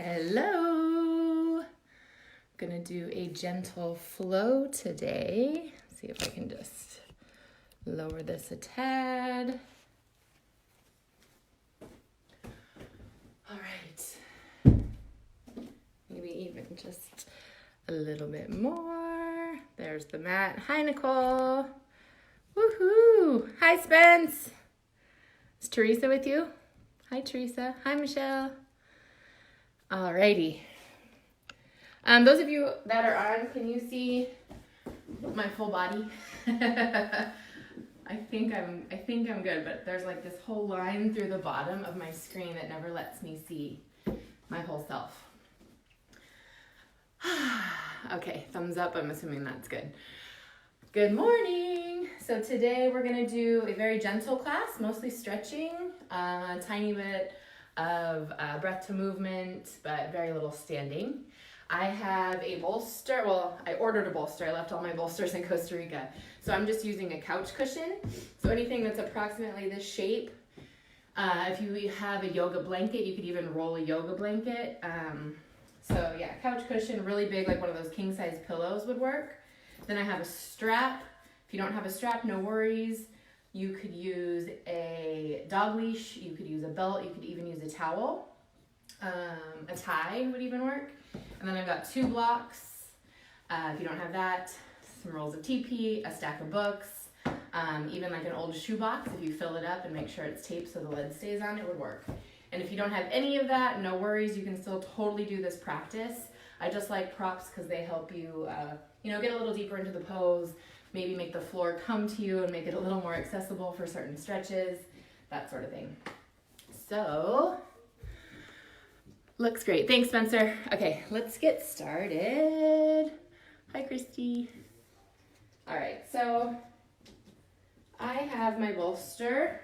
Hello. Gonna do a gentle flow today. See if I can just lower this a tad. All right. Maybe even just a little bit more. There's the mat. Hi, Nicole. Woohoo. Hi, Spence. Is Teresa with you? Hi, Teresa. Hi, Michelle. Alrighty. Those of you that are on, can you see my full body? I think I'm good, but there's like this whole line through the bottom of my screen that never lets me see my whole self. Okay, thumbs up. I'm assuming that's good. Good morning. So today we're gonna do a very gentle class, mostly stretching, a tiny bit of breath to movement, but very little standing. I have a bolster. Well, I ordered a bolster. I left all my bolsters in Costa Rica. So I'm just using a couch cushion. So anything that's approximately this shape. If you have a yoga blanket, you could even roll a yoga blanket. So yeah, couch cushion, really big, like one of those king size pillows would work. Then I have a strap. If you don't have a strap, no worries. You could use a dog leash. You could use a belt. You could even use a towel. A tie would even work. And then I've got 2 blocks. If you don't have that, some rolls of TP, a stack of books, even like an old shoebox. If you fill it up and make sure it's taped so the lid stays on, it would work. And if you don't have any of that, no worries. You can still totally do this practice. I just like props because they help you, get a little deeper into the pose, maybe make the floor come to you and make it a little more accessible for certain stretches, that sort of thing. So, looks great. Thanks, Spencer. Okay, let's get started. Hi, Christy. All right, so I have my bolster,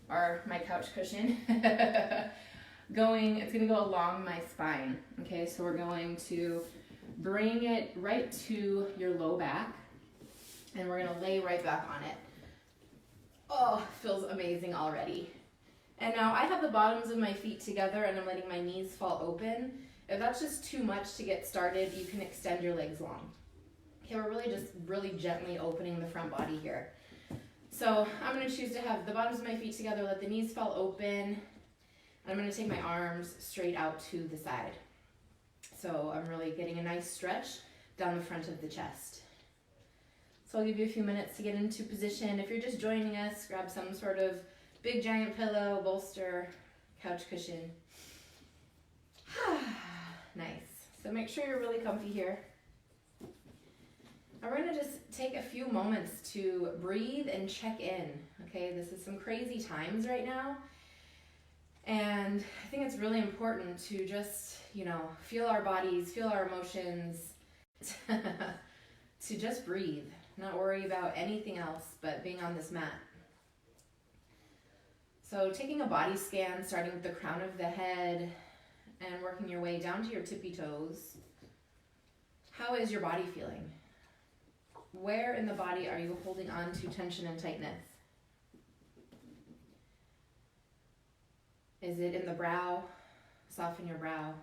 or my couch cushion, it's gonna go along my spine. Okay, so we're going to bring it right to your low back, and we're gonna lay right back on it. Oh, feels amazing already. And now I have the bottoms of my feet together and I'm letting my knees fall open. If that's just too much to get started, you can extend your legs long. Okay, we're really gently opening the front body here. So I'm gonna choose to have the bottoms of my feet together, let the knees fall open, and I'm gonna take my arms straight out to the side. So I'm really getting a nice stretch down the front of the chest. So I'll give you a few minutes to get into position. If you're just joining us, grab some sort of big giant pillow, bolster, couch cushion. Nice. So make sure you're really comfy here. And we're gonna just take a few moments to breathe and check in. Okay, this is some crazy times right now. And I think it's really important to just, feel our bodies, feel our emotions, to just breathe, not worry about anything else but being on this mat. So taking a body scan, starting with the crown of the head and working your way down to your tippy toes. How is your body feeling? Where in the body are you holding on to tension and tightness? Is it in the brow? Soften your brow.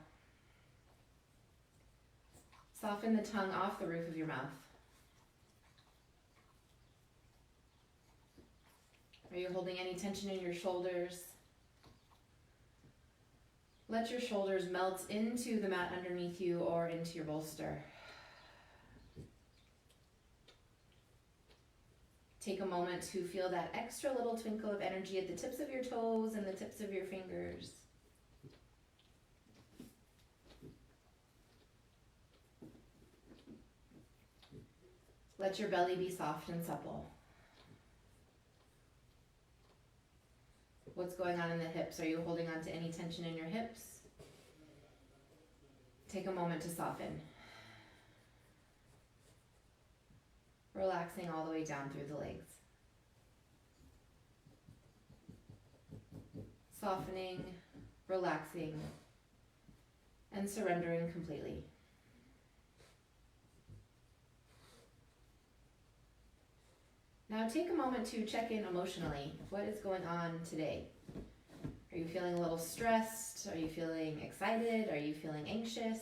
Soften the tongue off the roof of your mouth. Are you holding any tension in your shoulders? Let your shoulders melt into the mat underneath you or into your bolster. Take a moment to feel that extra little twinkle of energy at the tips of your toes and the tips of your fingers. Let your belly be soft and supple. What's going on in the hips? Are you holding on to any tension in your hips? Take a moment to soften. Relaxing all the way down through the legs. Softening, relaxing, and surrendering completely. Now take a moment to check in emotionally. What is going on today? Are you feeling a little stressed? Are you feeling excited? Are you feeling anxious?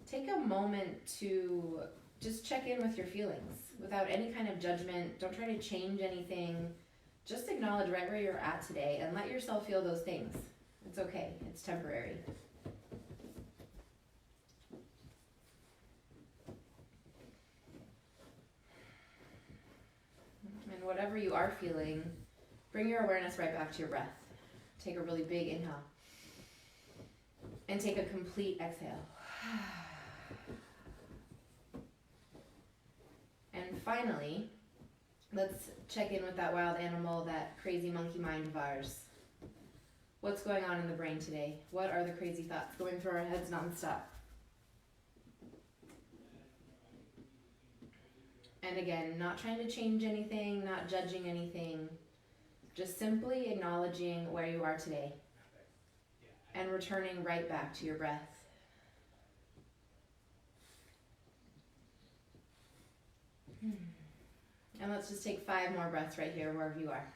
Take a moment to just check in with your feelings without any kind of judgment. Don't try to change anything. Just acknowledge right where you're at today and let yourself feel those things. It's okay. It's temporary. And whatever you are feeling, bring your awareness right back to your breath. Take a really big inhale. And take a complete exhale. And finally, let's check in with that wild animal, that crazy monkey mind of ours. What's going on in the brain today? What are the crazy thoughts going through our heads nonstop? And again, not trying to change anything, not judging anything, just simply acknowledging where you are today and returning right back to your breath. And let's just take 5 more breaths right here, wherever you are.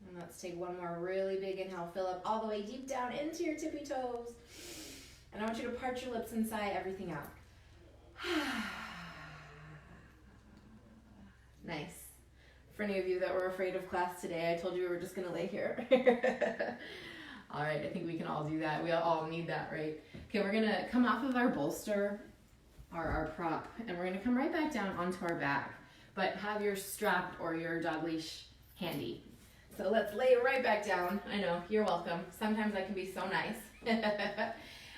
And let's take one more really big inhale. Fill up all the way deep down into your tippy toes. And I want you to part your lips and sigh everything out. Nice. For any of you that were afraid of class today, I told you we were just going to lay here. All right, I think we can all do that. We all need that, right? Okay, we're going to come off of our bolster, our prop, and we're going to come right back down onto our back. But have your strap or your dog leash handy. So let's lay right back down. I know, you're welcome. Sometimes I can be so nice.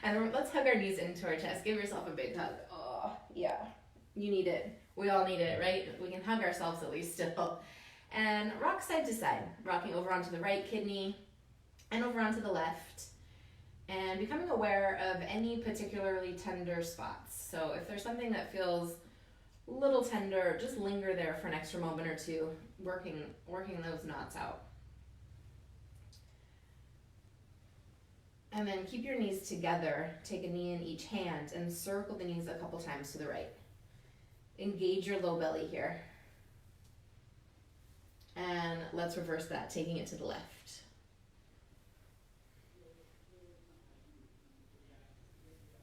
And let's hug our knees into our chest. Give yourself a big hug. Oh, yeah. You need it. We all need it, right? We can hug ourselves at least still. And rock side to side, rocking over onto the right kidney and over onto the left. And becoming aware of any particularly tender spots. So if there's something that feels a little tender, just linger there for an extra moment or two, working those knots out. And then keep your knees together. Take a knee in each hand and circle the knees a couple times to the right. Engage your low belly here. And let's reverse that, taking it to the left.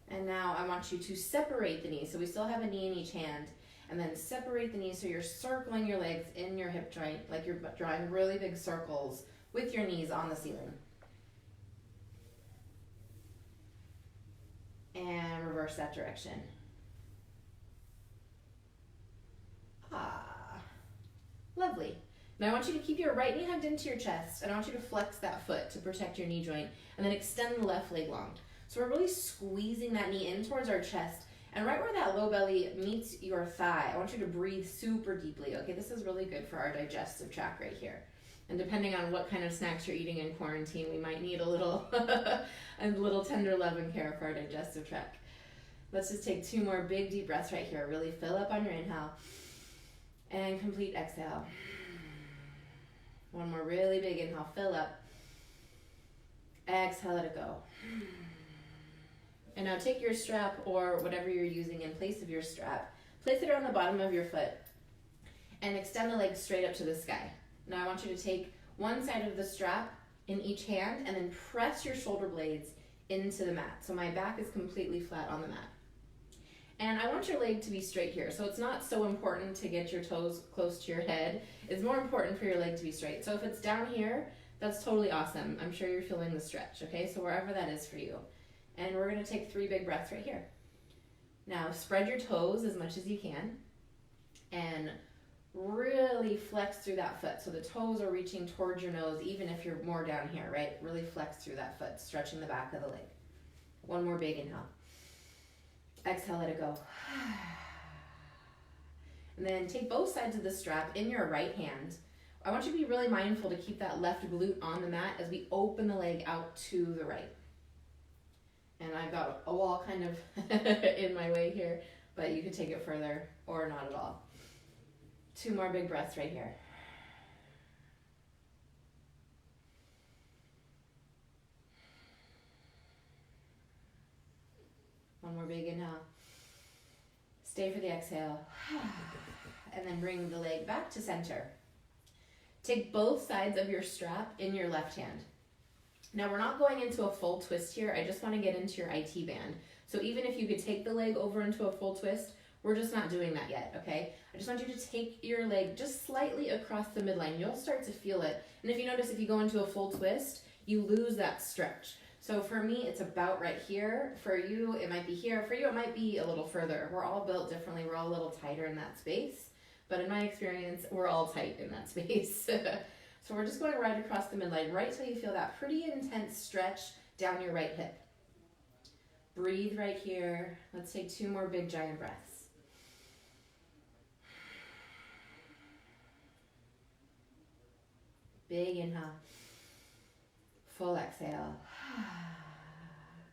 And now I want you to separate the knees. So we still have a knee in each hand. And then separate the knees so you're circling your legs in your hip joint, like you're drawing really big circles with your knees on the ceiling. And reverse that direction. Lovely. Now I want you to keep your right knee hugged into your chest, and I want you to flex that foot to protect your knee joint, and then extend the left leg long. So we're really squeezing that knee in towards our chest, and right where that low belly meets your thigh, I want you to breathe super deeply. Okay, this is really good for our digestive tract right here. And depending on what kind of snacks you're eating in quarantine, we might need a little tender love and care for our digestive tract. Let's just take 2 more big deep breaths right here. Really fill up on your inhale. And complete exhale. One more really big inhale, fill up. Exhale, let it go. And now take your strap or whatever you're using in place of your strap. Place it around the bottom of your foot and extend the legs straight up to the sky. Now I want you to take one side of the strap in each hand and then press your shoulder blades into the mat. So my back is completely flat on the mat. And I want your leg to be straight here. So it's not so important to get your toes close to your head. It's more important for your leg to be straight. So if it's down here, that's totally awesome. I'm sure you're feeling the stretch, okay? So wherever that is for you. And we're gonna take 3 big breaths right here. Now spread your toes as much as you can and really flex through that foot. So the toes are reaching towards your nose, even if you're more down here, right? Really flex through that foot, stretching the back of the leg. One more big inhale. Exhale, let it go. And then take both sides of the strap in your right hand. I want you to be really mindful to keep that left glute on the mat as we open the leg out to the right. And I've got a wall kind of in my way here, but you can take it further or not at all. 2 more big breaths right here. One more big inhale. Stay for the exhale. And then bring the leg back to center. Take both sides of your strap in your left hand. Now we're not going into a full twist here. I just want to get into your IT band. So even if you could take the leg over into a full twist, we're just not doing that yet, okay? I just want you to take your leg just slightly across the midline. You'll start to feel it. And if you notice, if you go into a full twist, you lose that stretch. So for me, it's about right here. For you, it might be here. For you, it might be a little further. We're all built differently. We're all a little tighter in that space. But in my experience, we're all tight in that space. So we're just going right across the midline, right till you feel that pretty intense stretch down your right hip. Breathe right here. Let's take 2 more big giant breaths. Big inhale. Full exhale.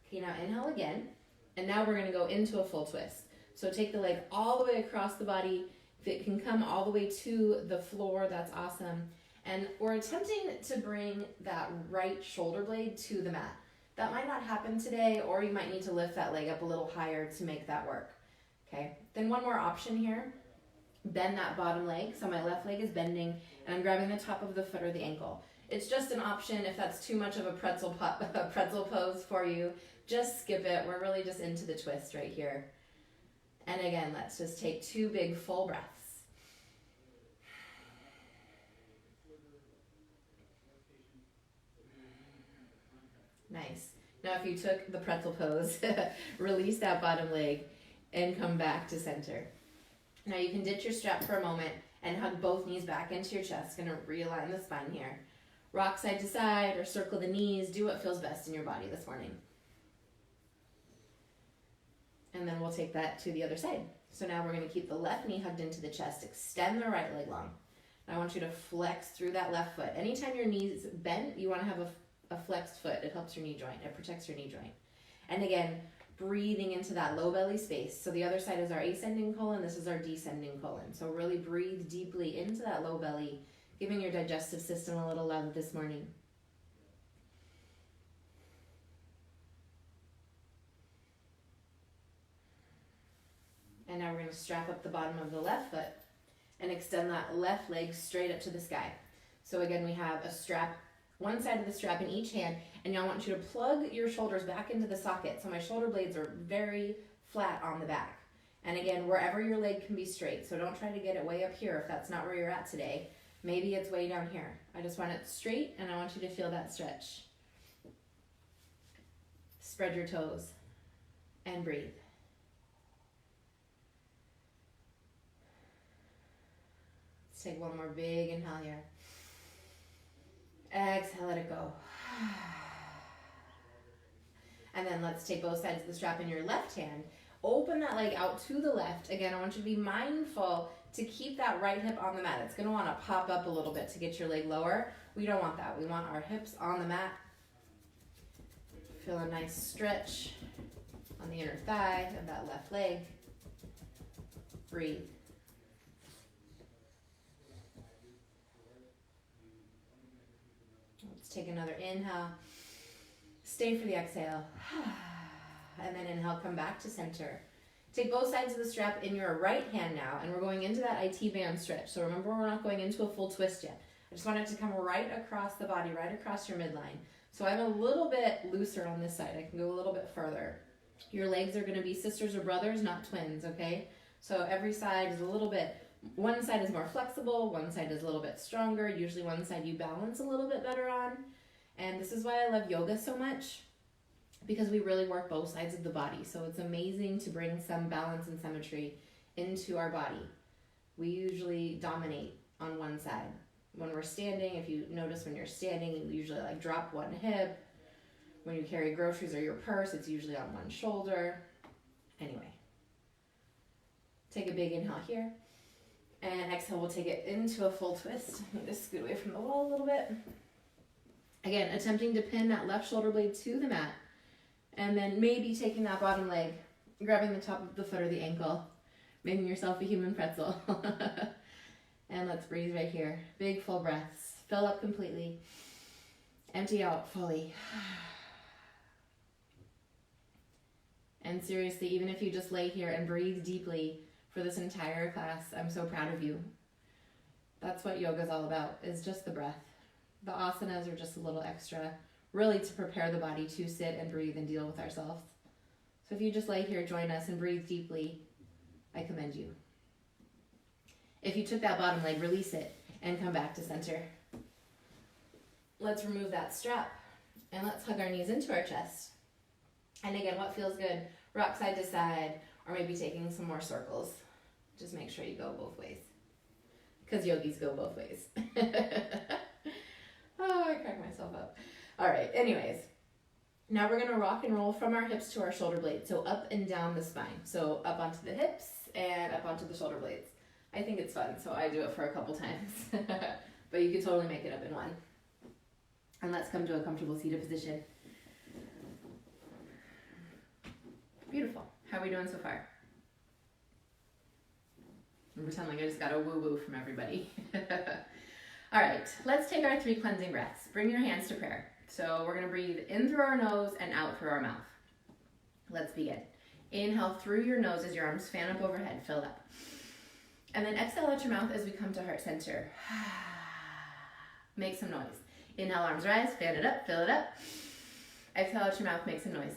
Okay, now inhale again. And now we're going to go into a full twist. So take the leg all the way across the body. If it can come all the way to the floor, that's awesome. And we're attempting to bring that right shoulder blade to the mat. That might not happen today, or you might need to lift that leg up a little higher to make that work. Okay, then one more option here. Bend that bottom leg. So my left leg is bending, and I'm grabbing the top of the foot or the ankle. It's just an option. If that's too much of a pretzel pose for you, just skip it. We're really just into the twist right here. And again, let's just take 2 big full breaths. Nice. Now if you took the pretzel pose, release that bottom leg and come back to center. Now you can ditch your strap for a moment and hug both knees back into your chest. Gonna realign the spine here. Rock side to side or circle the knees. Do what feels best in your body this morning. And then we'll take that to the other side. So now we're gonna keep the left knee hugged into the chest. Extend the right leg long. I want you to flex through that left foot. Anytime your knee's bent, you wanna have a flexed foot. It helps your knee joint. It protects your knee joint. And again, breathing into that low belly space. So the other side is our ascending colon. This is our descending colon. So really breathe deeply into that low belly, giving your digestive system a little love this morning. And now we're going to strap up the bottom of the left foot and extend that left leg straight up to the sky. So again, we have a strap, one side of the strap in each hand, and now I want you to plug your shoulders back into the socket. So my shoulder blades are very flat on the back. And again, wherever your leg can be straight. So don't try to get it way up here if that's not where you're at today. Maybe it's way down here. I just want it straight, and I want you to feel that stretch. Spread your toes and breathe. Let's take one more big inhale here. Exhale, let it go. And then let's take both sides of the strap in your left hand. Open that leg out to the left. Again, I want you to be mindful to keep that right hip on the mat. It's going to want to pop up a little bit to get your leg lower. We don't want that. We want our hips on the mat. Feel a nice stretch on the inner thigh of that left leg. Breathe. Let's take another inhale. Stay for the exhale. And then inhale, come back to center. Take both sides of the strap in your right hand now, and we're going into that IT band stretch. So remember, we're not going into a full twist yet. I just want it to come right across the body, right across your midline. So I'm a little bit looser on this side. I can go a little bit further. Your legs are going to be sisters or brothers, not twins, okay? So every side is a little bit, one side is more flexible, one side is a little bit stronger. Usually one side you balance a little bit better on. And this is why I love yoga so much, because we really work both sides of the body. So it's amazing to bring some balance and symmetry into our body. We usually dominate on one side. When we're standing, if you notice when you're standing, you usually like drop one hip. When you carry groceries or your purse, it's usually on one shoulder. Anyway, take a big inhale here. And exhale, we'll take it into a full twist. Let me just scoot away from the wall a little bit. Again, attempting to pin that left shoulder blade to the mat. And then maybe taking that bottom leg, grabbing the top of the foot or the ankle, making yourself a human pretzel. And let's breathe right here. Big full breaths. Fill up completely. Empty out fully. And seriously, even if you just lay here and breathe deeply for this entire class, I'm so proud of you. That's what yoga is all about, is just the breath. The asanas are just a little extra, really to prepare the body to sit and breathe and deal with ourselves. So if you just lay here, join us and breathe deeply, I commend you. If you took that bottom leg, release it and come back to center. Let's remove that strap and let's hug our knees into our chest. And again, what feels good? Rock side to side, or maybe taking some more circles. Just make sure you go both ways, because yogis go both ways. Oh, I cracked myself up. All right, anyways. Now we're gonna rock and roll from our hips to our shoulder blades. So up and down the spine. So up onto the hips and up onto the shoulder blades. I think it's fun, so I do it for a couple times. But you can totally make it up in one. And let's come to a comfortable seated position. Beautiful. How are we doing so far? I'm pretending like I just got a woo-woo from everybody. All right, let's take our 3 cleansing breaths. Bring your hands to prayer. So we're gonna breathe in through our nose and out through our mouth. Let's begin. Inhale through your nose as your arms fan up overhead, fill up. And then exhale out your mouth as we come to heart center. Make some noise. Inhale, arms rise, fan it up, fill it up. Exhale out your mouth, make some noise.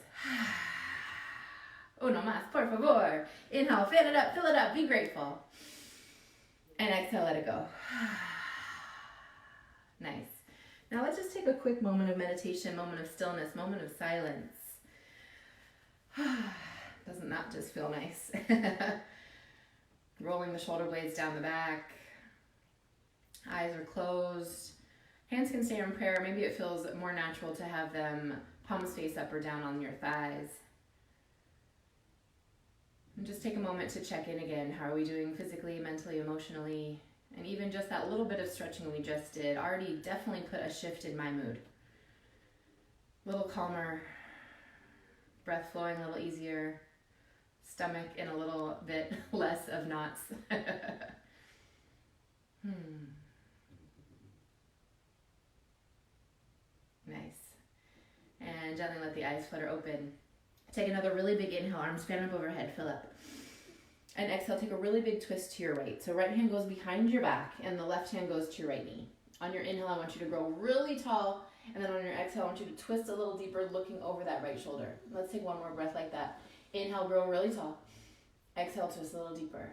Uno más, por favor. Inhale, fan it up, fill it up, be grateful. And exhale, let it go. Nice. Now let's just take a quick moment of meditation, moment of stillness, moment of silence. Doesn't that just feel nice? Rolling the shoulder blades down the back. Eyes are closed. Hands can stay in prayer. Maybe it feels more natural to have them palms face up or down on your thighs. And just take a moment to check in again. How are we doing physically, mentally, emotionally? And even just that little bit of stretching we just did already definitely put a shift in my mood. A little calmer, breath flowing a little easier, stomach in a little bit less of knots. Nice. And gently let the eyes flutter open. Take another really big inhale, arms fan up overhead, fill up. And exhale, take a really big twist to your right. So right hand goes behind your back and the left hand goes to your right knee. On your inhale, I want you to grow really tall. And then on your exhale, I want you to twist a little deeper, looking over that right shoulder. Let's take one more breath like that. Inhale, grow really tall. Exhale, twist a little deeper.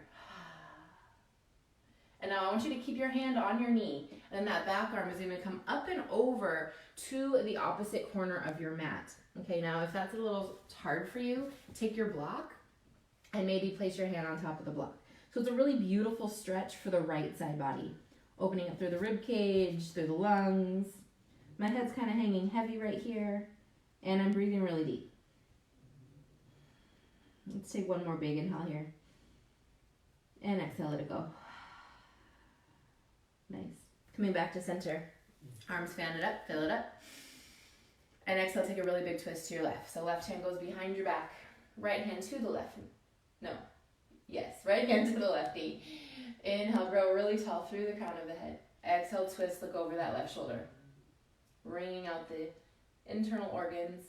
And now I want you to keep your hand on your knee. And then that back arm is going to come up and over to the opposite corner of your mat. Okay, now if that's a little hard for you, take your block and maybe place your hand on top of the block. So it's a really beautiful stretch for the right side body. Opening up through the rib cage, through the lungs. My head's kind of hanging heavy right here. And I'm breathing really deep. Let's take one more big inhale here. And exhale, let it go. Nice. Coming back to center. Arms fan it up, fill it up. And exhale, take a really big twist to your left. So left hand goes behind your back. Right hand to the left. No. Yes, right hand to the left knee. Inhale, grow really tall through the crown of the head. Exhale, twist, look over that left shoulder. Wringing out the internal organs.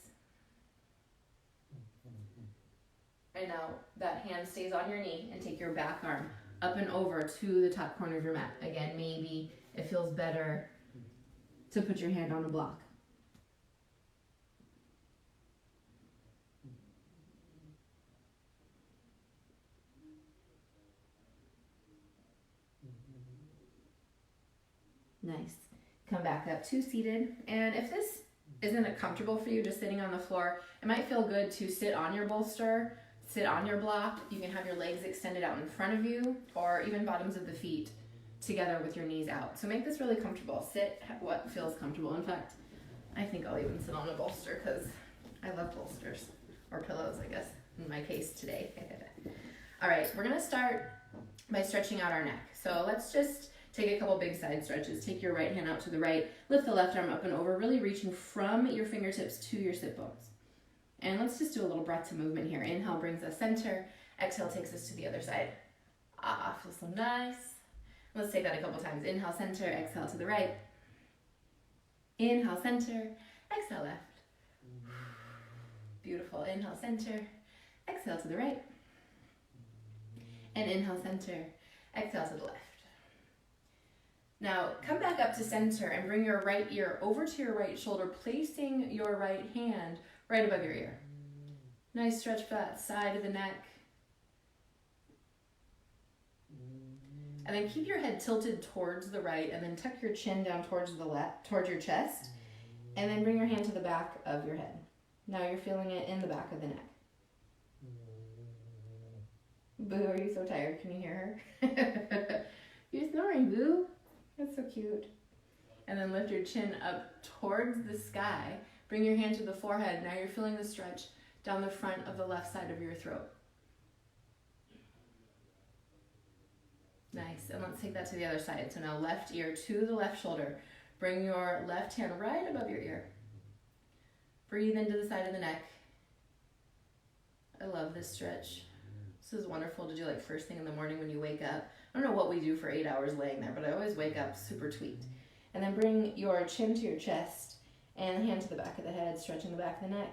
And now that hand stays on your knee and take your back arm up and over to the top corner of your mat. Again, maybe it feels better to put your hand on a block. Nice. Come back up to seated. And if this isn't comfortable for you, just sitting on the floor, it might feel good to sit on your bolster, sit on your block. You can have your legs extended out in front of you, or even bottoms of the feet together with your knees out. So make this really comfortable. Sit what feels comfortable. In fact, I think I'll even sit on a bolster because I love bolsters, or pillows, I guess, in my case today. All right, we're gonna start by stretching out our neck. So let's just take a couple big side stretches. Take your right hand out to the right, lift the left arm up and over, really reaching from your fingertips to your sit bones. And let's just do a little breath to movement here. Inhale brings us center, exhale takes us to the other side. Ah, feels so nice. Let's take that a couple times. Inhale, center, exhale to the right. Inhale, center, exhale left. Beautiful. Inhale, center, Exhale to the right. And inhale, center. Exhale to the left. Now, come back up to center and bring your right ear over to your right shoulder, placing your right hand right above your ear. Nice stretch flat side of the neck. And then keep your head tilted towards the right, and then tuck your chin down towards the left, towards your chest, and then bring your hand to the back of your head. Now you're feeling it in the back of the neck. Boo, are you so tired? Can you hear her? You're snoring, Boo. That's so cute. And then lift your chin up towards the sky. Bring your hand to the forehead. Now you're feeling the stretch down the front of the left side of your throat. Nice. And let's take that to the other side. So now left ear to the left shoulder. Bring your left hand right above your ear. Breathe into the side of the neck. I love this stretch. This is wonderful to do like first thing in the morning when you wake up. I don't know what we do for 8 hours laying there, but I always wake up super tweaked. And then bring your chin to your chest and hand to the back of the head, stretching the back of the neck.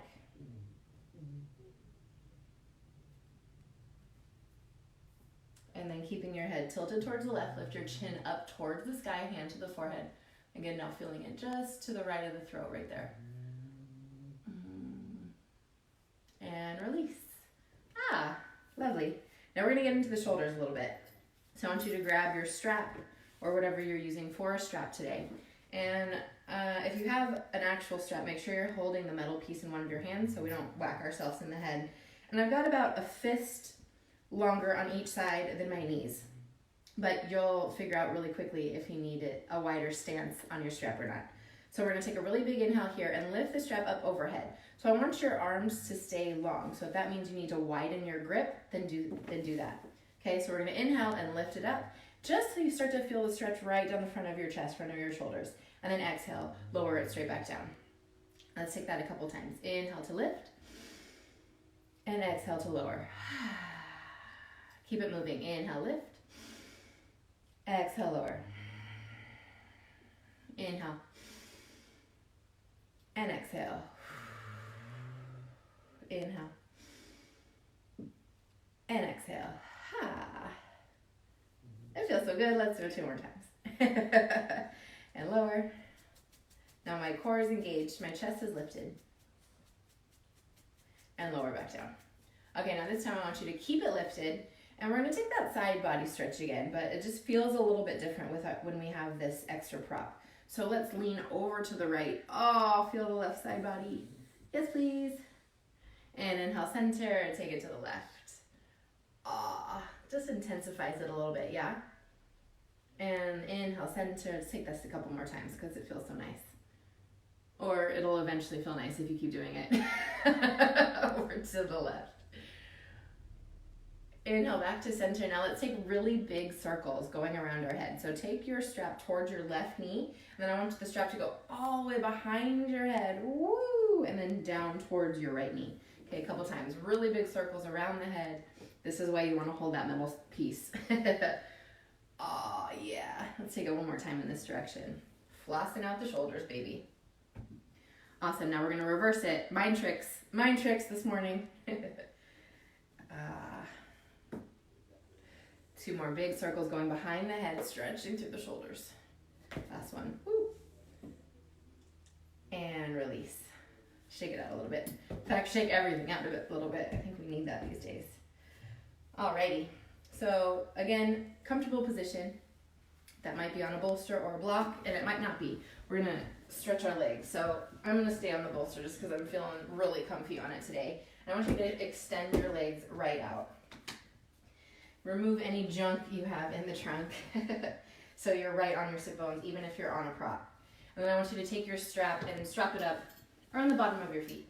And then keeping your head tilted towards the left, lift your chin up towards the sky, hand to the forehead. Again, now feeling it just to the right of the throat right there. And release. Ah, lovely. Now we're gonna get into the shoulders a little bit. So I want you to grab your strap or whatever you're using for a strap today. And if you have an actual strap, make sure you're holding the metal piece in one of your hands so we don't whack ourselves in the head. And I've got about a fist longer on each side than my knees. But you'll figure out really quickly if you need a wider stance on your strap or not. So we're gonna take a really big inhale here and lift the strap up overhead. So I want your arms to stay long. So if that means you need to widen your grip, then do that. Okay, so we're gonna inhale and lift it up, just so you start to feel the stretch right down the front of your chest, front of your shoulders. And then exhale, lower it straight back down. Let's take that a couple times. Inhale to lift, and exhale to lower. Keep it moving. Inhale, lift, exhale, lower. Inhale, and exhale. Inhale, and exhale. It feels so good. Let's do it 2 more times. And lower. Now my core is engaged. My chest is lifted. And lower back down. Okay, now this time I want you to keep it lifted. And we're going to take that side body stretch again. But it just feels a little bit different when we have this extra prop. So let's lean over to the right. Oh, feel the left side body. Yes, please. And inhale, center. Take it to the left. Ah, just intensifies it a little bit, yeah? And inhale, center. Let's take this a couple more times because it feels so nice. Or it'll eventually feel nice if you keep doing it. Over to the left. Inhale, back to center. Now let's take really big circles going around our head. So take your strap towards your left knee, and then I want the strap to go all the way behind your head. Woo! And then down towards your right knee. Okay, a couple times. Really big circles around the head. This is why you want to hold that middle piece. Oh, yeah. Let's take it one more time in this direction. Flossing out the shoulders, baby. Awesome. Now we're going to reverse it. Mind tricks this morning. 2 more big circles going behind the head, stretching through the shoulders. Last one. Woo. And release. Shake it out a little bit. In fact, shake everything out a little bit. I think we need that these days. Alrighty. So again, comfortable position. That might be on a bolster or a block, and it might not be. We're gonna stretch our legs. So I'm gonna stay on the bolster just because I'm feeling really comfy on it today. And I want you to extend your legs right out. Remove any junk you have in the trunk. So you're right on your sit bones, even if you're on a prop. And then I want you to take your strap and strap it up around the bottom of your feet.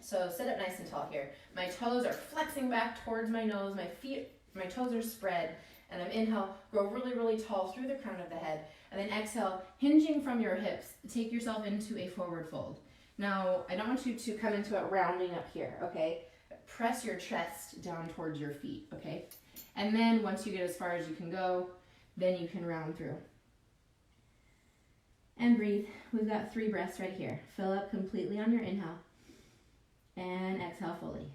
So sit up nice and tall here. My toes are flexing back towards my nose. My toes are spread. And then inhale, grow really, really tall through the crown of the head. And then exhale, hinging from your hips, take yourself into a forward fold. Now, I don't want you to come into it rounding up here, okay? Press your chest down towards your feet, okay? And then once you get as far as you can go, then you can round through. And breathe. We've got 3 breaths right here. Fill up completely on your inhale. And exhale fully.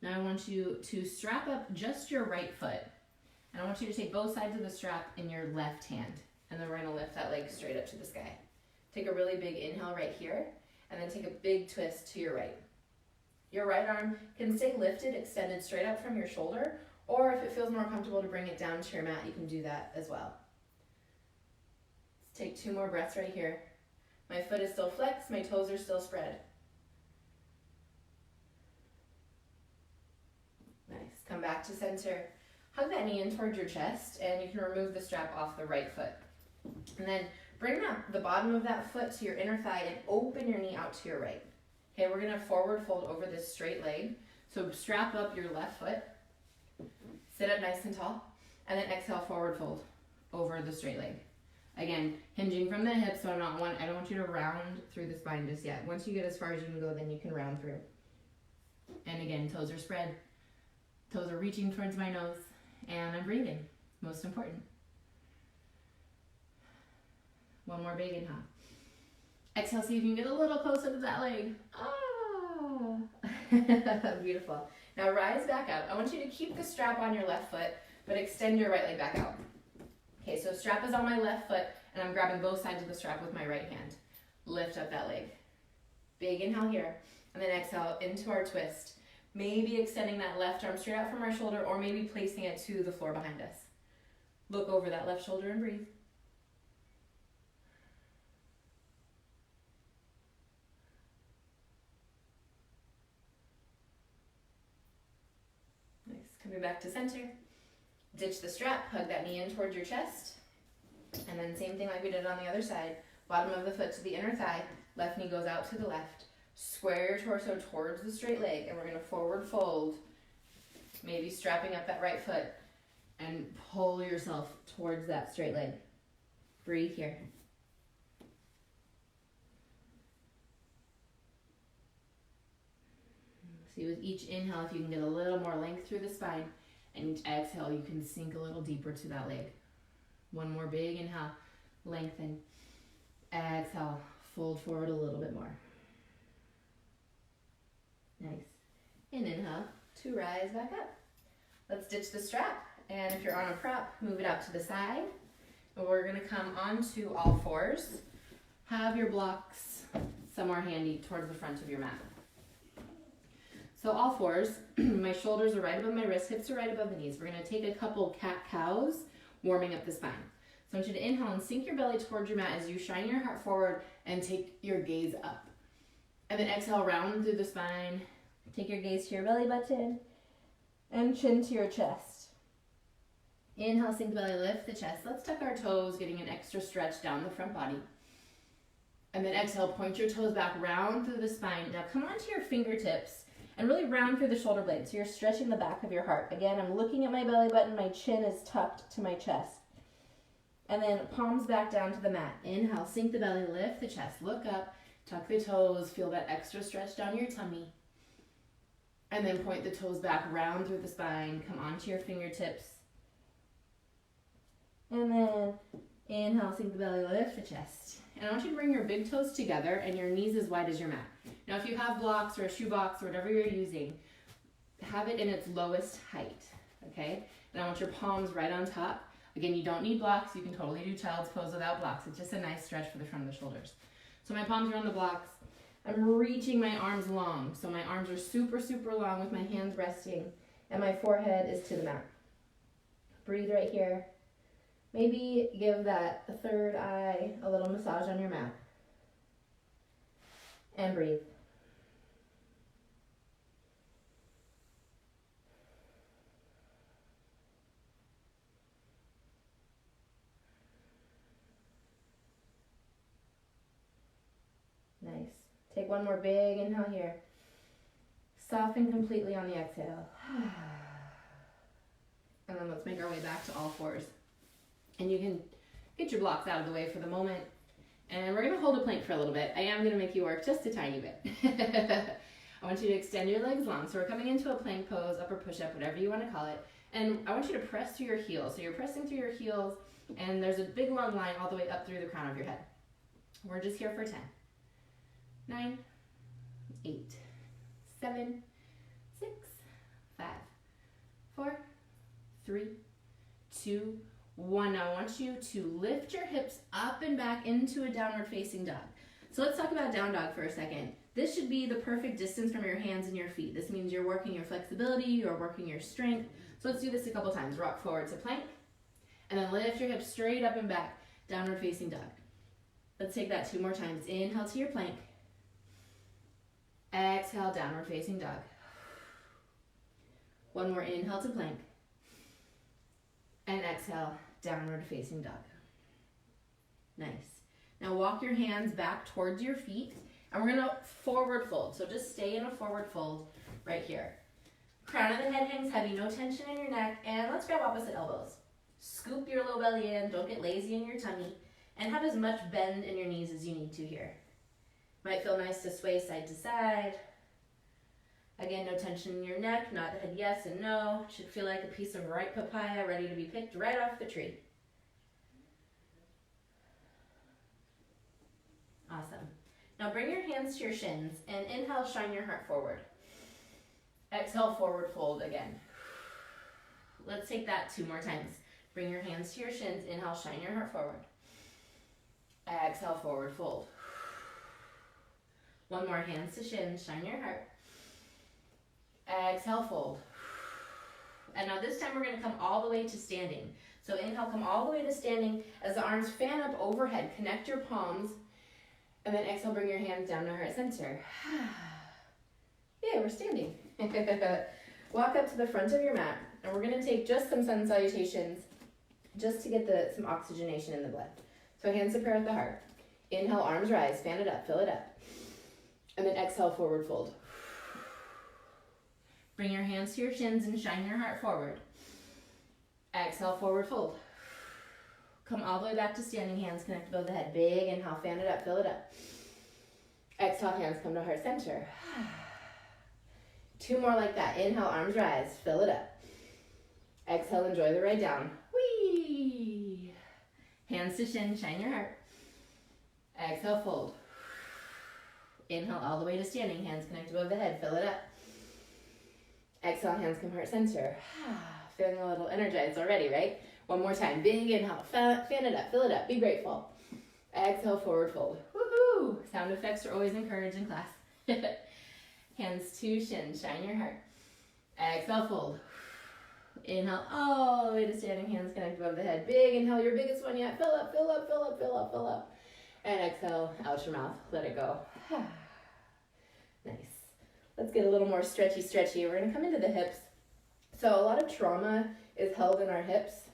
Now I want you to strap up just your right foot. And I want you to take both sides of the strap in your left hand. And then we're gonna lift that leg straight up to the sky. Take a really big inhale right here, and then take a big twist to your right. Your right arm can stay lifted, extended straight up from your shoulder, or if it feels more comfortable to bring it down to your mat, you can do that as well. Let's take 2 more breaths right here. My foot is still flexed, my toes are still spread. Nice, come back to center. Hug that knee in towards your chest, and you can remove the strap off the right foot. And then bring the bottom of that foot to your inner thigh and open your knee out to your right. Okay, we're gonna forward fold over this straight leg. So strap up your left foot, sit up nice and tall, and then exhale, forward fold over the straight leg. Again, hinging from the hips, so I don't want you to round through the spine just yet. Once you get as far as you can go, then you can round through. And again, toes are spread, toes are reaching towards my nose, and I'm breathing, most important. One more big inhale. Exhale, see if you can get a little closer to that leg. Oh, beautiful. Now rise back up. I want you to keep the strap on your left foot, but extend your right leg back out. Okay, so strap is on my left foot, and I'm grabbing both sides of the strap with my right hand. Lift up that leg. Big inhale here, and then exhale into our twist. Maybe extending that left arm straight out from our shoulder, or maybe placing it to the floor behind us. Look over that left shoulder and breathe. Coming back to center, ditch the strap, hug that knee in towards your chest, and then same thing like we did on the other side, bottom of the foot to the inner thigh, left knee goes out to the left, square your torso towards the straight leg, and we're gonna forward fold, maybe strapping up that right foot, and pull yourself towards that straight leg. Breathe here. See, with each inhale, if you can get a little more length through the spine, and each exhale, you can sink a little deeper to that leg. One more big inhale, lengthen. Exhale, fold forward a little bit more. Nice. And inhale to rise back up. Let's ditch the strap, and if you're on a prop, move it out to the side. And we're gonna come onto all fours. Have your blocks somewhere handy towards the front of your mat. So all fours, my shoulders are right above my wrists, hips are right above the knees. We're gonna take a couple cat-cows, warming up the spine. So I want you to inhale and sink your belly towards your mat as you shine your heart forward and take your gaze up. And then exhale, round through the spine. Take your gaze to your belly button and chin to your chest. Inhale, sink the belly, lift the chest. Let's tuck our toes, getting an extra stretch down the front body. And then exhale, point your toes back, round through the spine. Now come onto your fingertips and really round through the shoulder blades. So you're stretching the back of your heart. Again, I'm looking at my belly button, my chin is tucked to my chest. And then palms back down to the mat. Inhale, sink the belly, lift the chest, look up, tuck the toes, feel that extra stretch down your tummy. And then point the toes back, round through the spine, come onto your fingertips. And then inhale, sink the belly, lift the chest. And I want you to bring your big toes together and your knees as wide as your mat. Now if you have blocks or a shoe box or whatever you're using, have it in its lowest height, okay? And I want your palms right on top. Again, you don't need blocks. You can totally do child's pose without blocks. It's just a nice stretch for the front of the shoulders. So my palms are on the blocks. I'm reaching my arms long. So my arms are super, super long with my hands resting and my forehead is to the mat. Breathe right here. Maybe give that third eye a little massage on your mat. And breathe. Nice. Take one more big inhale here. Soften completely on the exhale. And then let's make our way back to all fours. And you can get your blocks out of the way for the moment. And we're gonna hold a plank for a little bit. I am gonna make you work just a tiny bit. I want you to extend your legs long. So we're coming into a plank pose, upper push-up, whatever you wanna call it. And I want you to press through your heels. So you're pressing through your heels, and there's a big long line all the way up through the crown of your head. We're just here for 10, 9, 8, 7, 6, 3, 2, 1. Now I want you to lift your hips up and back into a downward facing dog. So let's talk about down dog for a second. This should be the perfect distance from your hands and your feet. This means you're working your flexibility, you're working your strength. So let's do this a couple times. Rock forward to plank, and then lift your hips straight up and back, downward facing dog. Let's take that 2 more times. Inhale to your plank. Exhale, downward facing dog. 1 more inhale to plank. And exhale, downward facing dog. Nice. Now walk your hands back towards your feet, and we're gonna forward fold. So just stay in a forward fold right here. Crown of the head hangs heavy, no tension in your neck, and let's grab opposite elbows. Scoop your low belly in, don't get lazy in your tummy, and have as much bend in your knees as you need to here. Might feel nice to sway side to side. Again, no tension in your neck, nod the head yes and no. Should feel like a piece of ripe papaya ready to be picked right off the tree. Awesome. Now bring your hands to your shins and inhale, shine your heart forward. Exhale, forward fold again. Let's take that 2 more times. Bring your hands to your shins, inhale, shine your heart forward. Exhale, forward fold. 1 more, hands to shins, shine your heart. Exhale, fold. And now this time we're going to come all the way to standing. So inhale, come all the way to standing as the arms fan up overhead. Connect your palms. And then exhale, bring your hands down to heart center. Yeah, we're standing. Walk up to the front of your mat. And we're going to take just some sun salutations just to get some oxygenation in the blood. So hands to prayer at the heart. Inhale, arms rise, fan it up, fill it up. And then exhale, forward fold. Bring your hands to your shins and shine your heart forward. Exhale, forward fold. Come all the way back to standing, hands connect above the head. Big inhale, fan it up, fill it up. Exhale, hands come to heart center. 2 more like that. Inhale, arms rise, fill it up. Exhale, enjoy the ride down. Whee! Hands to shin, shine your heart. Exhale, fold. Inhale all the way to standing, hands connect above the head, fill it up. Exhale, hands come heart center. Feeling a little energized already, right? 1 more time. Big inhale, fan it up, fill it up, be grateful. Exhale, forward fold. Woohoo! Sound effects are always encouraged in class. Hands to shin, shine your heart. Exhale, fold. Inhale all the way to standing, hands connect above the head. Big inhale, your biggest one yet. Fill up, fill up, fill up, fill up, fill up. And exhale, out your mouth, let it go. Nice. Let's get a little more stretchy. We're gonna come into the hips. So a lot of trauma is held in our hips,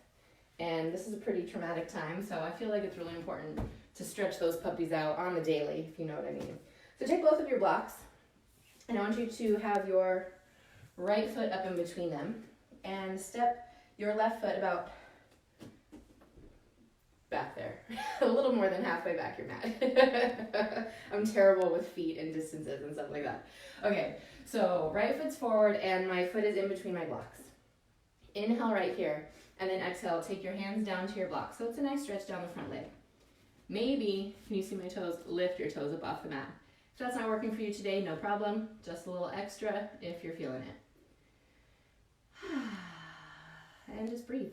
and this is a pretty traumatic time, so I feel like it's really important to stretch those puppies out on the daily, if you know what I mean. So take both of your blocks, and I want you to have your right foot up in between them, and step your left foot about back there, a little more than halfway back your mat. I'm terrible with feet and distances and stuff like that. Okay, so right foot's forward and my foot is in between my blocks. Inhale right here, and then exhale, take your hands down to your blocks. So it's a nice stretch down the front leg. Maybe, can you see my toes? Lift your toes up off the mat. If that's not working for you today, no problem. Just a little extra if you're feeling it. And just breathe.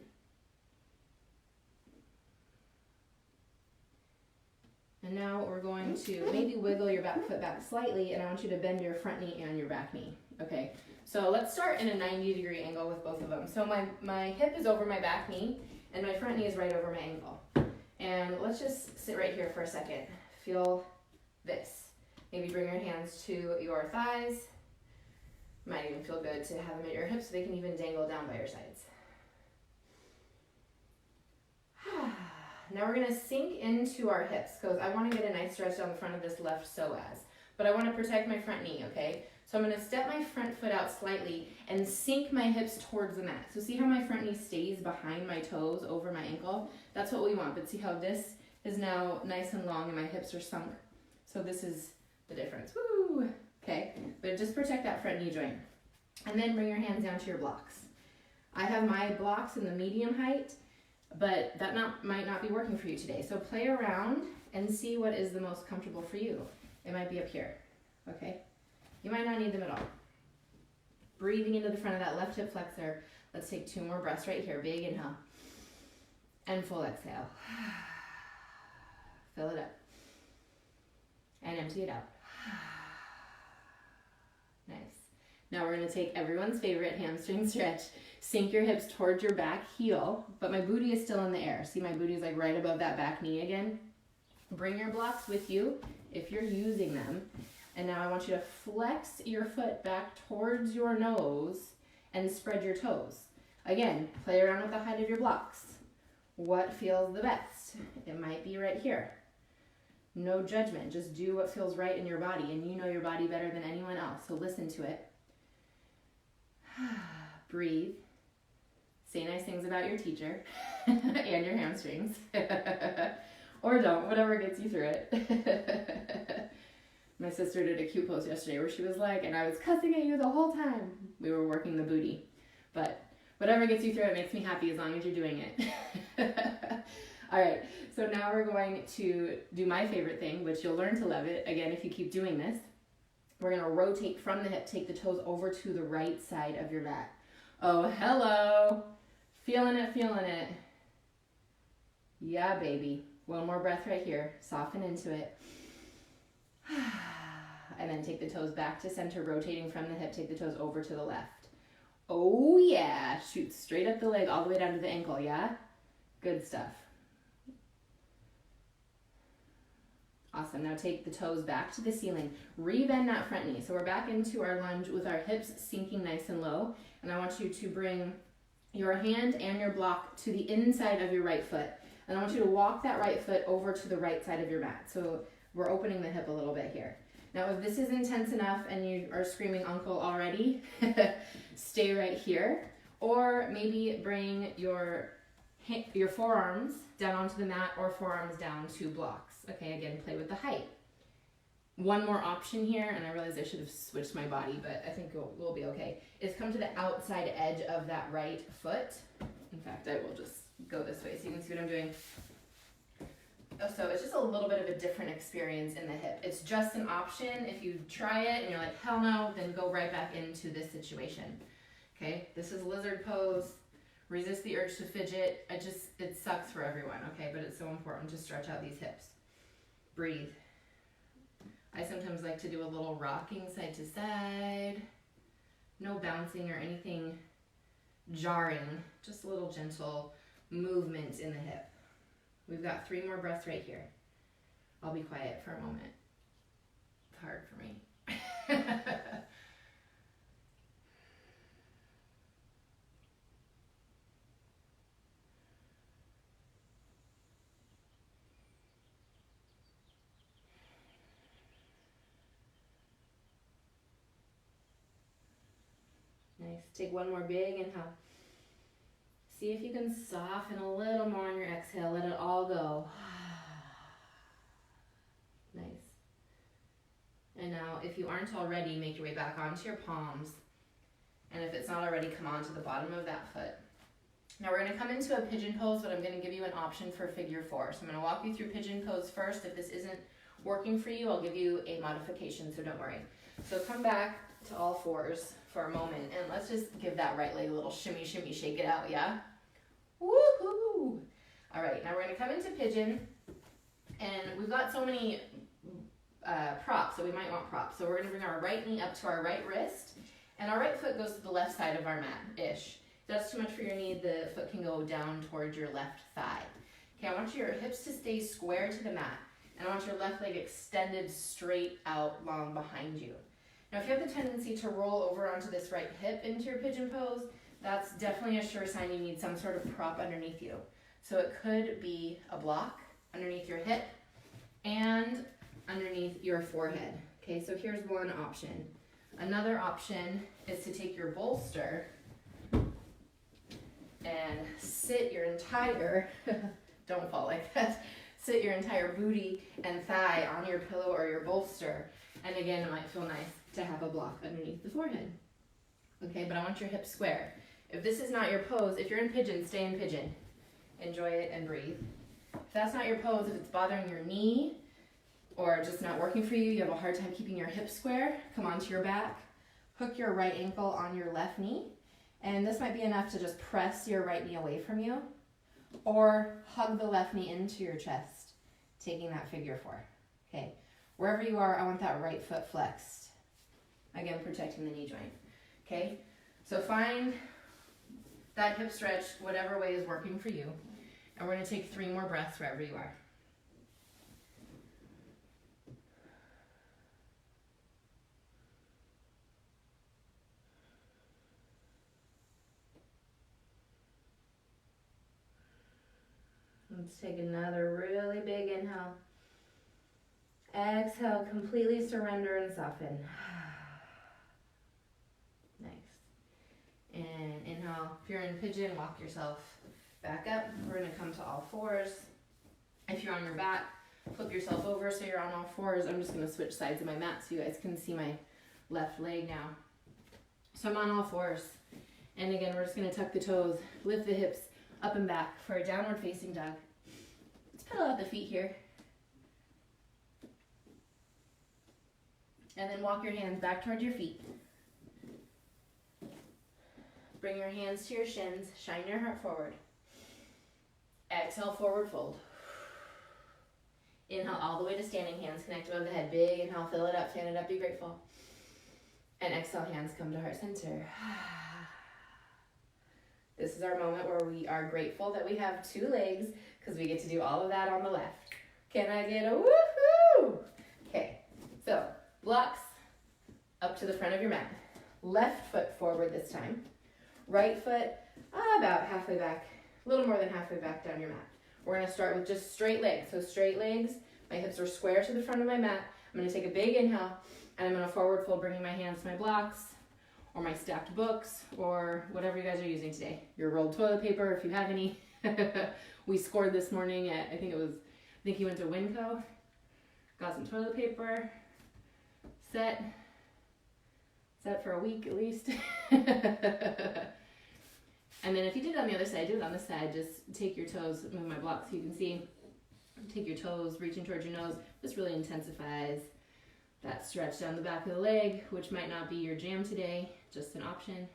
And now we're going to maybe wiggle your back foot back slightly, and I want you to bend your front knee and your back knee. Okay, so let's start in a 90-degree angle with both of them. So my hip is over my back knee, and my front knee is right over my ankle. And let's just sit right here for a second. Feel this. Maybe bring your hands to your thighs. Might even feel good to have them at your hips so they can even dangle down by your sides. Now we're gonna sink into our hips because I wanna get a nice stretch down the front of this left psoas, but I wanna protect my front knee, okay? So I'm gonna step my front foot out slightly and sink my hips towards the mat. So see how my front knee stays behind my toes over my ankle? That's what we want, but see how this is now nice and long and my hips are sunk? So this is the difference, woo! Okay, but just protect that front knee joint. And then bring your hands down to your blocks. I have my blocks in the medium height, but that might not be working for you today. So play around and see what is the most comfortable for you. It might be up here, okay? You might not need them at all. breathing into the front of that left hip flexor. Let's take 2 more breaths right here. Big inhale and full exhale. Fill it up and empty it out. Nice. Now we're going to take everyone's favorite hamstring stretch. Sink your hips towards your back heel, but my booty is still in the air. See, my booty is like right above that back knee again. Bring your blocks with you if you're using them. And now I want you to flex your foot back towards your nose and spread your toes. Again, play around with the height of your blocks. What feels the best? It might be right here. No judgment. Just do what feels right in your body, and you know your body better than anyone else, so listen to it. Breathe. Say nice things about your teacher and your hamstrings. Or don't, whatever gets you through it. My sister did a cute post yesterday where she was like, and I was cussing at you the whole time. We were working the booty. But whatever gets you through it makes me happy as long as you're doing it. All right, so now we're going to do my favorite thing, which you'll learn to love it, again, if you keep doing this. We're going to rotate from the hip, take the toes over to the right side of your mat. Oh, hello. Feeling it, feeling it. Yeah, baby. One more breath right here. Soften into it. And then take the toes back to center, rotating from the hip. Take the toes over to the left. Oh, yeah. Shoot straight up the leg all the way down to the ankle, yeah? Good stuff. Awesome. Now take the toes back to the ceiling. Rebend that front knee. So we're back into our lunge with our hips sinking nice and low. And I want you to bring your hand and your block to the inside of your right foot. And I want you to walk that right foot over to the right side of your mat. So we're opening the hip a little bit here. Now, if this is intense enough and you are screaming uncle already, stay right here. Or maybe bring your forearms down onto the mat or forearms down to blocks. Okay, again, play with the height. One more option here, and I realize I should have switched my body, but I think we'll be okay, is come to the outside edge of that right foot. In fact, I will just go this way so you can see what I'm doing. So it's just a little bit of a different experience in the hip. It's just an option. If you try it and you're like, hell no, then go right back into this situation. Okay, this is lizard pose. Resist the urge to fidget. It sucks for everyone, okay? But it's so important to stretch out these hips. Breathe. I sometimes like to do a little rocking side to side. No bouncing or anything jarring. Just a little gentle movement in the hip. We've got 3 more breaths right here. I'll be quiet for a moment. It's hard for me. Nice. Take one more big inhale. See if you can soften a little more on your exhale. Let it all go. Nice. And now, if you aren't already, make your way back onto your palms. And if it's not already, come onto the bottom of that foot. Now we're going to come into a pigeon pose, but I'm going to give you an option for figure 4. So I'm going to walk you through pigeon pose first. If this isn't working for you, I'll give you a modification, so don't worry. So come back to all fours for a moment, and let's just give that right leg a little shimmy, shimmy, shake it out, yeah? Woohoo! All right, now we're going to come into pigeon, and we've got so many props, so we might want props. So we're going to bring our right knee up to our right wrist, and our right foot goes to the left side of our mat-ish. If that's too much for your knee, the foot can go down towards your left thigh. Okay, I want your hips to stay square to the mat, and I want your left leg extended straight out long behind you. Now, if you have the tendency to roll over onto this right hip into your pigeon pose, that's definitely a sure sign you need some sort of prop underneath you. So it could be a block underneath your hip and underneath your forehead. Okay, so here's one option. Another option is to take your bolster and sit your entire, don't fall like that, sit your entire booty and thigh on your pillow or your bolster. And again, it might feel nice to have a block underneath the forehead. Okay, but I want your hips square. If this is not your pose, if you're in pigeon, stay in pigeon. Enjoy it and breathe. If that's not your pose, if it's bothering your knee or just not working for you, you have a hard time keeping your hips square, come onto your back, hook your right ankle on your left knee. And this might be enough to just press your right knee away from you, or hug the left knee into your chest, taking that figure 4. Okay, wherever you are, I want that right foot flexed. Again, protecting the knee joint. Okay, so find that hip stretch, whatever way is working for you. And we're gonna take 3 more breaths wherever you are. Let's take another really big inhale. Exhale, completely surrender and soften. Nice. And inhale, if you're in pigeon, walk yourself back up. We're gonna come to all 4s. If you're on your back, flip yourself over so you're on all 4s. I'm just gonna switch sides of my mat so you guys can see my left leg now. So I'm on all 4s. And again, we're just gonna tuck the toes, lift the hips up and back for a downward facing dog. Let's pedal out the feet here. And then walk your hands back towards your feet. Bring your hands to your shins, shine your heart forward. Exhale, forward fold. Inhale all the way to standing, hands connect above the head. Big inhale, fill it up, stand it up, be grateful. And exhale, hands come to heart center. This is our moment where we are grateful that we have 2 legs because we get to do all of that on the left. Can I get a woohoo? Okay, so blocks up to the front of your mat. Left foot forward this time. Right foot about halfway back, a little more than halfway back down your mat. We're gonna start with just straight legs. So straight legs, my hips are square to the front of my mat. I'm gonna take a big inhale and I'm gonna forward fold, bringing my hands to my blocks or my stacked books or whatever you guys are using today. Your rolled toilet paper, if you have any. We scored this morning at, I think you went to Winco. Got some toilet paper. Set for a week at least. And then if you did it on the other side, do it on this side. Just take your toes, move my block so you can see. Take your toes, reaching towards your nose. This really intensifies that stretch down the back of the leg, which might not be your jam today, just an option.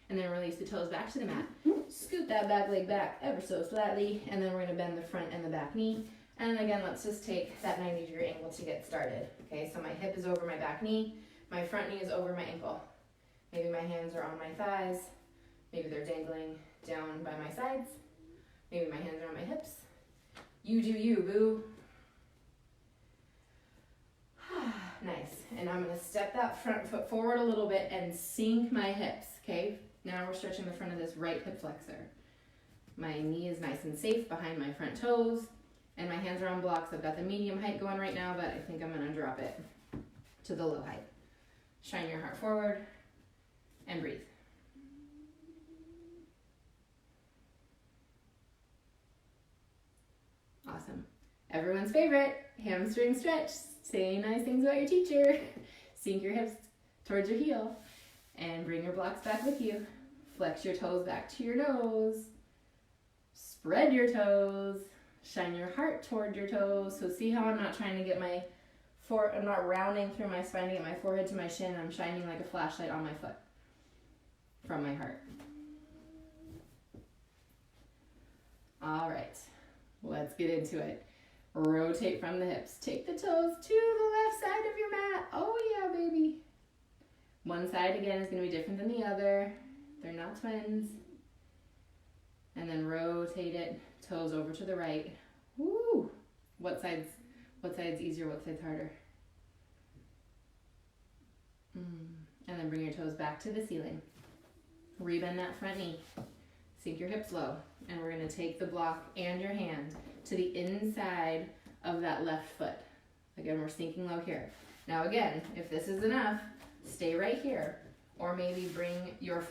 And then release the toes back to the mat. Scoot that back leg back ever so slightly, and then we're gonna bend the front and the back knee. And again, let's just take that 90-degree angle to get started. Okay, so my hip is over my back knee, my front knee is over my ankle. Maybe my hands are on my thighs, maybe they're dangling down by my sides, maybe my hands are on my hips. You do you, boo. Nice, and I'm gonna step that front foot forward a little bit and sink my hips, okay? Now we're stretching the front of this right hip flexor. My knee is nice and safe behind my front toes, and my hands are on blocks. I've got the medium height going right now, but I think I'm gonna drop it to the low height. Shine your heart forward and breathe. Awesome. Everyone's favorite, hamstring stretch. Say nice things about your teacher. Sink your hips towards your heel and bring your blocks back with you. Flex your toes back to your nose. Spread your toes. Shine your heart toward your toes. So see how I'm not trying to get I'm not rounding through my spine to get my forehead to my shin. I'm shining like a flashlight on my foot from my heart. All right, let's get into it. Rotate from the hips. Take the toes to the left side of your mat. Oh yeah, baby. One side again is going to be different than the other. They're not twins. And then rotate it, toes over to the right. Woo! What side's easier, what side's harder? And then bring your toes back to the ceiling. Rebend that front knee. Sink your hips low. And we're going to take the block and your hand to the inside of that left foot. Again, we're sinking low here. Now again, if this is enough, stay right here. Or maybe bring your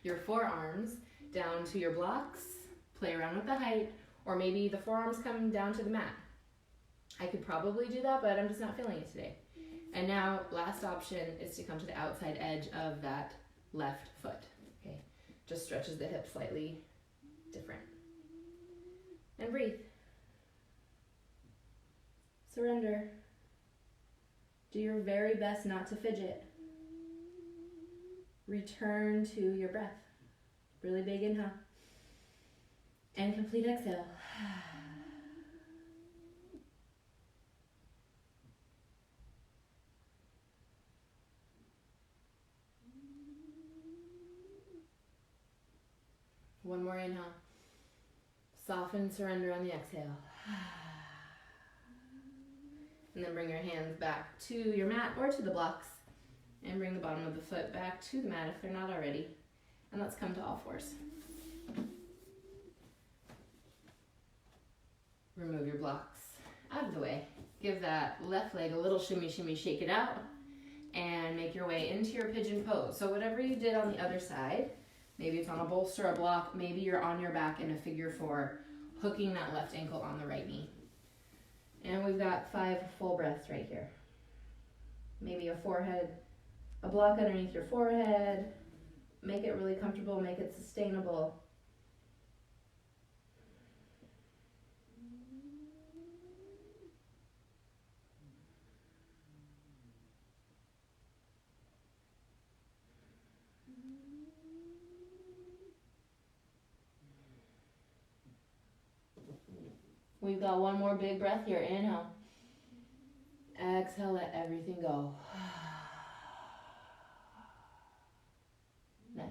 your forearms down to your blocks. Play around with the height. Or maybe the forearms coming down to the mat. I could probably do that, but I'm just not feeling it today. And now, last option is to come to the outside edge of that left foot. Okay, just stretches the hip slightly different. And breathe. Surrender. Do your very best not to fidget. Return to your breath. Really big inhale. And complete exhale. One more inhale. Soften, surrender on the exhale. And then bring your hands back to your mat or to the blocks. And bring the bottom of the foot back to the mat if they're not already. And let's come to all fours. Remove your blocks out of the way. Give that left leg a little shimmy, shimmy, shake it out. And make your way into your pigeon pose. So whatever you did on the other side, maybe it's on a bolster, a block, maybe you're on your back in a figure four, hooking that left ankle on the right knee. And we've got 5 full breaths right here. Maybe a forehead, a block underneath your forehead. Make it really comfortable, make it sustainable. We've got one more big breath here. Inhale. Exhale, let everything go. Nice.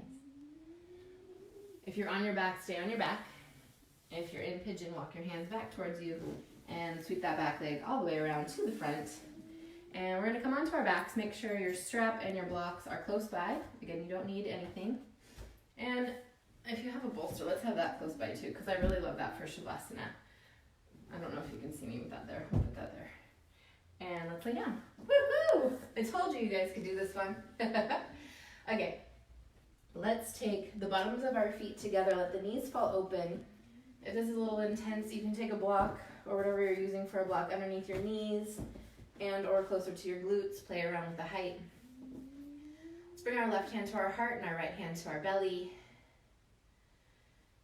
If you're on your back, stay on your back. If you're in pigeon, walk your hands back towards you and sweep that back leg all the way around to the front. And we're going to come onto our backs. Make sure your strap and your blocks are close by. Again, you don't need anything. And if you have a bolster, let's have that close by too, because I really love that for Shavasana. I don't know if you can see me with that there. I'll put that there. And let's lay down. Woohoo! I told you guys could do this one. Okay. Let's take the bottoms of our feet together. Let the knees fall open. If this is a little intense, you can take a block or whatever you're using for a block underneath your knees and or closer to your glutes. Play around with the height. Let's bring our left hand to our heart and our right hand to our belly.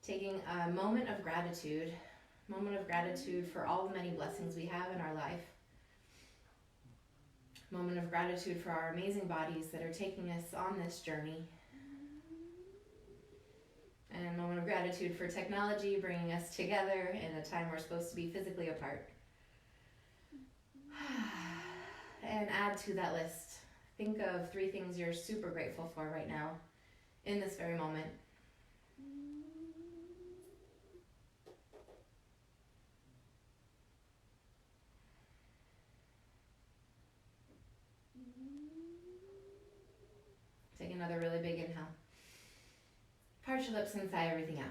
Taking a moment of gratitude. Moment of gratitude for all the many blessings we have in our life. Moment of gratitude for our amazing bodies that are taking us on this journey. And a moment of gratitude for technology bringing us together in a time we're supposed to be physically apart. And add to that list. Think of 3 things you're super grateful for right now in this very moment. Take another really big inhale. Parch your lips and sigh everything out.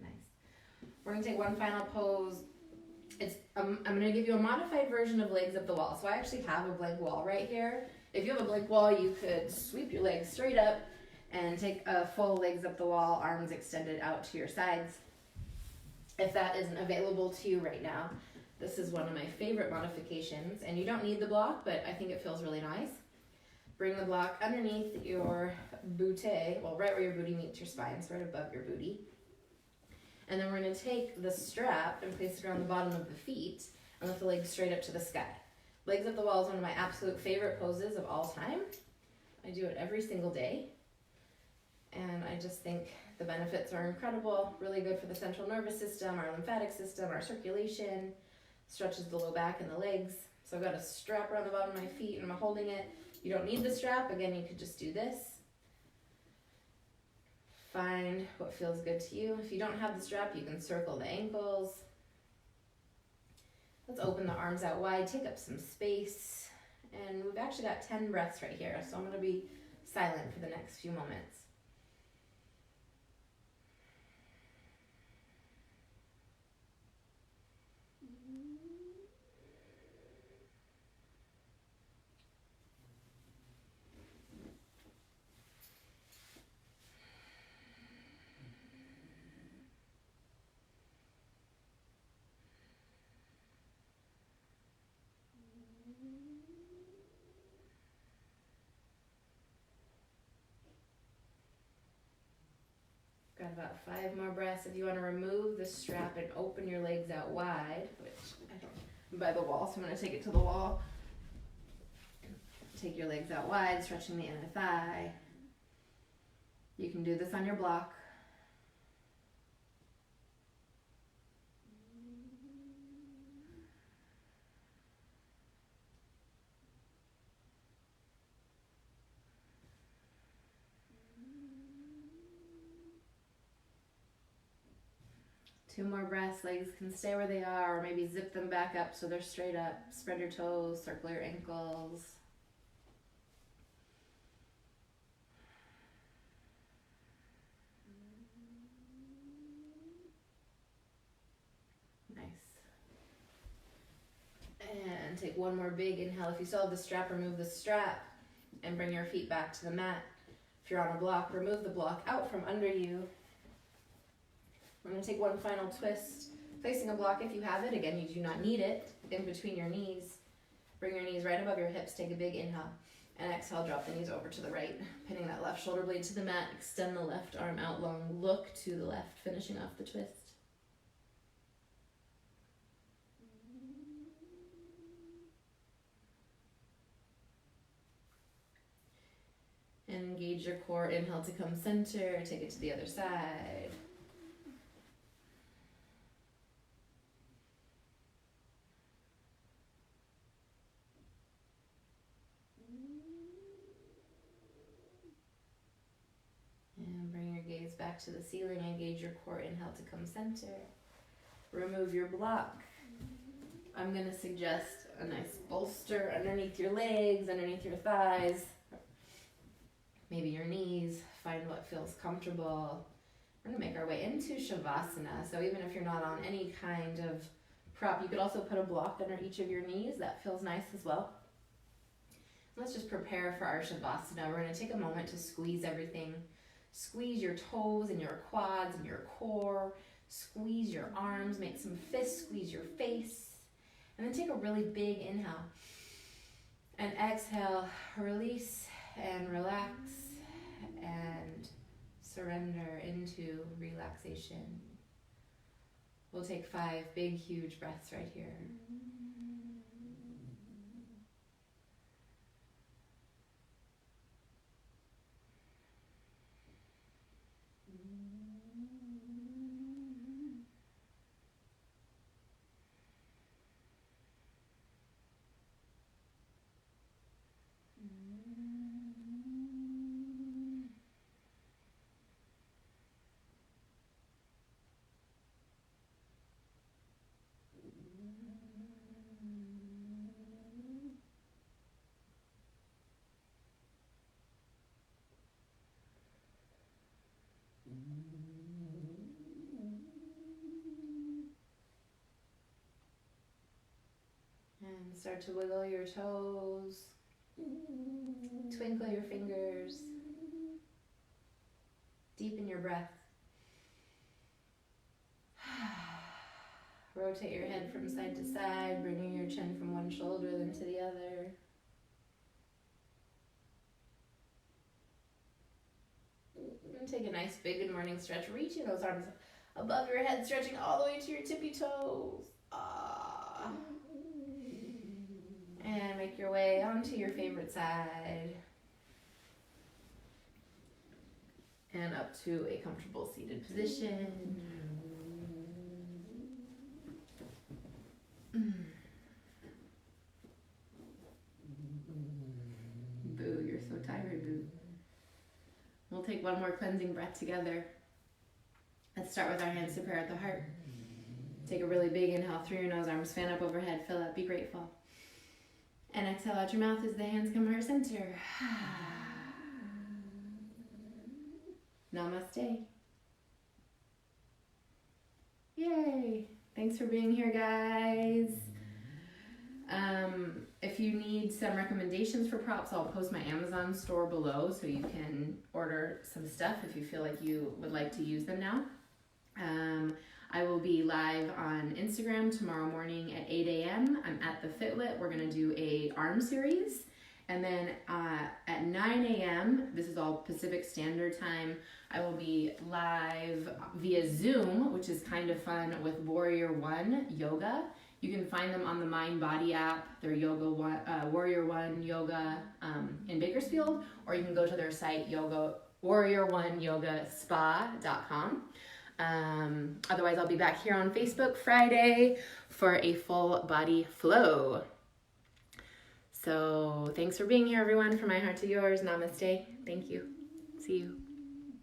Nice. We're going to take one final pose. I'm going to give you a modified version of legs up the wall. So I actually have a blank wall right here. If you have a blank wall, you could sweep your legs straight up and take a full legs up the wall, arms extended out to your sides. If that isn't available to you right now, this is one of my favorite modifications. And you don't need the block, but I think it feels really nice. Bring the block underneath your booty, well, right where your booty meets your spine, so right above your booty. And then we're going to take the strap and place it around the bottom of the feet and lift the legs straight up to the sky. Legs up the wall is one of my absolute favorite poses of all time. I do it every single day. And I just think the benefits are incredible, really good for the central nervous system, our lymphatic system, our circulation, stretches the low back and the legs. So I've got a strap around the bottom of my feet and I'm holding it. You don't need the strap. Again, you could just do this. Find what feels good to you. If you don't have the strap, you can circle the ankles. Let's open the arms out wide, take up some space. And we've actually got 10 breaths right here, so I'm going to be silent for the next few moments. Got about 5 more breaths. If you want to remove the strap and open your legs out wide, which I'm by the wall, so I'm going to take it to the wall. Take your legs out wide, stretching the inner thigh. You can do this on your block. Two more breaths. Legs can stay where they are, or maybe zip them back up so they're straight up. Spread your toes, circle your ankles. Nice. And take one more big inhale. If you still have the strap, remove the strap and bring your feet back to the mat. If you're on a block, remove the block out from under you. We're going to take one final twist, placing a block if you have it. Again, you do not need it in between your knees. Bring your knees right above your hips. Take a big inhale. And exhale, drop the knees over to the right. Pinning that left shoulder blade to the mat. Extend the left arm out long. Look to the left, finishing off the twist. And engage your core. Inhale to come center. Take it to the other side. Back to the ceiling. Engage your core. Inhale to come center. Remove your block. I'm going to suggest a nice bolster underneath your legs, underneath your thighs, maybe your knees. Find what feels comfortable. We're going to make our way into Shavasana. So even if you're not on any kind of prop, you could also put a block under each of your knees. That feels nice as well. Let's just prepare for our Shavasana. We're going to take a moment to squeeze everything. Squeeze your toes and your quads and your core. Squeeze your arms, make some fists, squeeze your face. And then take a really big inhale. And exhale, release and relax and surrender into relaxation. We'll take 5 big, huge breaths right here. And start to wiggle your toes, twinkle your fingers, deepen your breath. Rotate your head from side to side, bringing your chin from one shoulder then to the other. And take a nice big good morning stretch, reaching those arms above your head, stretching all the way to your tippy toes. And make your way onto your favorite side. And up to a comfortable seated position. Boo, you're so tired, Boo. We'll take one more cleansing breath together. Let's start with our hands to prayer at the heart. Take a really big inhale through your nose, arms fan up overhead, fill up, be grateful. And exhale out your mouth as the hands come heart center. Namaste. Yay. Thanks for being here, guys. If you need some recommendations for props, I'll post my Amazon store below so you can order some stuff if you feel like you would like to use them now. I will be live on Instagram tomorrow morning at 8 a.m. I'm at the Fitlit. We're going to do a arm series. And then at at 9 a.m. This is all Pacific Standard Time. I will be live via Zoom, which is kind of fun, with Warrior One Yoga. You can find them on the Mind Body app. They're Warrior One Yoga in Bakersfield, or you can go to their site, warrior1yogaspa.com. Otherwise, I'll be back here on Facebook Friday for a full body flow. So thanks for being here, everyone. From my heart to yours, namaste. Thank you. See you.